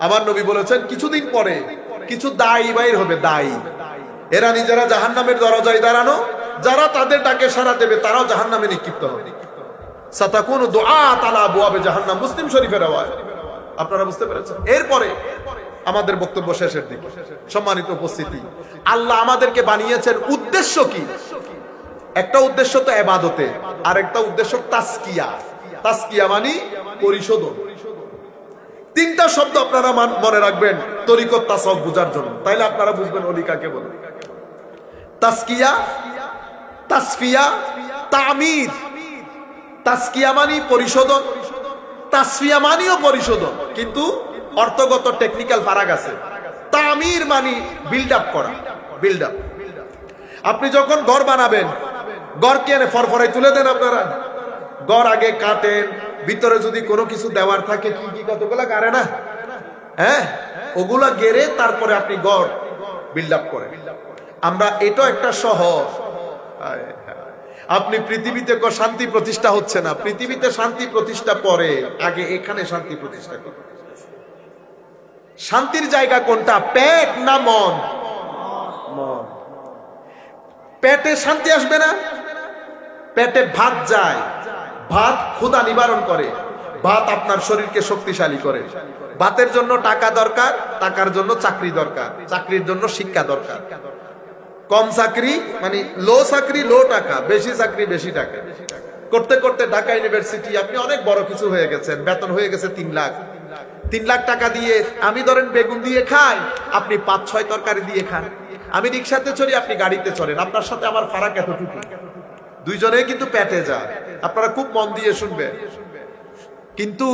আমার নবী বলেছেন কিছুদিন পরে কিছু দায়ী বাইর হবে, দায়ী। এরা নিজেরা জাহান্নামের দরজায় দাঁড়ানো, যারা তাদের ডাকে সাড়া দেবে তারাও জাহান্নামে নিক্ষিপ্ত হবে। সাতাকুনু দুআত আলা আবওয়াবে জাহান্নাম, মুসলিম শরীফের রাওয়ায়াত। আপনারা বুঝতে পেরেছেন? এরপরে আমাদের বক্তব্য শেষের দিকে। সম্মানিত উপস্থিতি, আল্লাহ আমাদেরকে বানিয়েছেন উদ্দেশ্য কি? একটা উদ্দেশ্য তো ইবাদতে, আর একটা উদ্দেশ্য তাসকিয়া। তাসকিয়া মানে পরিশোধন। তিনটা শব্দ আপনারা মনে রাখবেন তরিকত তাসাউফ বুঝার জন্য, তাইলে আপনারা বুঝবেন ওলি কাকে বলে। তাসকিয়া, তাসফিয়া, তামির। তাসকিয়া মানে পরিশোধন, তাসফিয়া মানেও পরিশোধন, কিন্তু অর্থগত টেকনিক্যাল ফারাক আছে। তামির মানে বিল্ড আপ করা, বিল্ড আপ। আপনি যখন ঘর বানাবেন, ঘরকে এনে ফরফরাই তুলে দেন আপনারা। ঘর আগে কাটেন, ভিতরে যদি কোনো কিছু দেওয়ার থাকে কি কি কতগুলা গাড়ে না, হ্যাঁ, ওগুলা গেড়ে তারপরে আপনি ঘর বিল্ড আপ করেন। আমরা এটা একটা শহর। আপনি পৃথিবীতে শান্তি প্রতিষ্ঠা হচ্ছে না, পৃথিবীতে শান্তি প্রতিষ্ঠা পরে, আগে এখানে শান্তি প্রতিষ্ঠা করুন। শান্তির জায়গা কোনটা? পেট না মন? মন। পেটে শান্তি আসবে না। পেটে ভাত যায়, ভাত ক্ষুধা নিবারণ করে, ভাত আপনার শরীরকে শক্তিশালী করে। ভাতের জন্য টাকা দরকার, টাকার জন্য চাকরি দরকার, চাকরির জন্য শিক্ষা দরকার। কম চাকরি মানে লো চাকরি লো টাকা, বেশি চাকরি বেশি টাকা। করতে করতে ঢাকা ইউনিভার্সিটি আপনি অনেক বড় কিছু হয়ে গেছেন, বেতন হয়ে গেছে 3 লাখ। 3 লাখ টাকা দিয়ে আমি ধরেন বেগুন দিয়ে খাই, আপনি 5-6 তরকারি দিয়ে খান। আমি রিক্সাতে চড়ি, আপনি গাড়িতে চড়েন, আপনার সাথে আমার ফারাক এতটুকু। দুইজনে কিন্তু পেটে যায়। আপনারা খুব মন দিয়ে শুনবেন। কিন্তু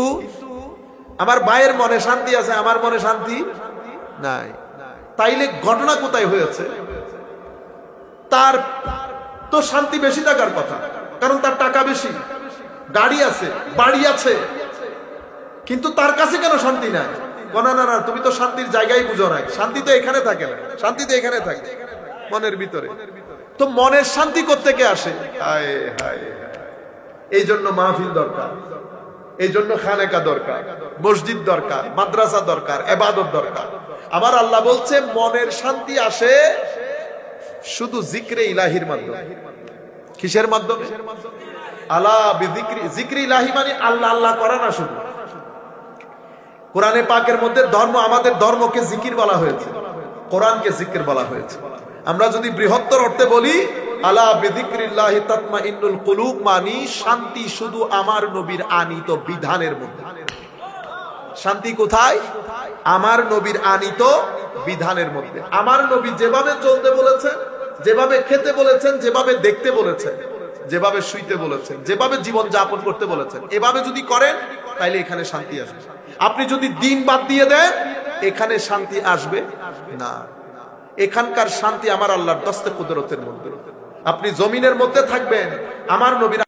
আমার ভাইয়ের মনে শান্তি আছে, আমার মনে শান্তি নাই। তাইলে ঘটনা কোথায় হয়েছে? তার তো শান্তি বেশি থাকার কথা, কারণ তার টাকা বেশি, গাড়ি আছে, বাড়ি আছে, কিন্তু তার কাছে কেন শান্তি নাই? না না না, তুমি তো শান্তির জায়গায় বুঝো নাই। শান্তি তো এখানে থাকে না, শান্তি তো এখানে থাকে, মনের ভিতরে। তো মনের শান্তি কোত্থেকে আসে? হায় হায়, এই জন্য মাহফিল দরকার, এই জন্য খানেকা দরকার, মসজিদ দরকার, মাদ্রাসা দরকার, ইবাদত দরকার। আমার আল্লাহ বলছে মনের শান্তি আসে শুধু জিক্রে ইলাহির মাধ্যমে। কিসের মাধ্যমে? আলা বিযিকরি, জিক্রে ইলাহি মানে আল্লাহ আল্লাহ করা না শুধু। কোরআনে পাকের মধ্যে ধর্ম, আমাদের ধর্মকে জিকির বলা হয়েছে, কোরআনকে জিকির বলা হয়েছে। আমরা যদি বৃহত্তর অর্থে বলি আলা বিযিকরিল্লাহি তাতমাইন্নুল কুলুব, মানে শান্তি শুধু আমার নবীর আনিত বিধানের মধ্যে। শান্তি কোথায়? আমার নবীর আনিত বিধানের মধ্যে। আমার নবী যেভাবে চলতে বলেছেন, যেভাবে খেতে বলেছেন, যেভাবে দেখতে বলেছেন, যেভাবে শুইতে বলেছেন, যেভাবে জীবন যাপন করতে বলেছেন, এভাবে যদি করেন তাইলে এখানে শান্তি আসবে। আপনি যদি দিন বাদ দিয়ে দেন, এখানে শান্তি আসবে না। এখানকার শান্তি আমার আল্লাহর দস্তে কুদরতের মধ্যে। আপনি জমিনের মধ্যে থাকবেন, আমার নবীর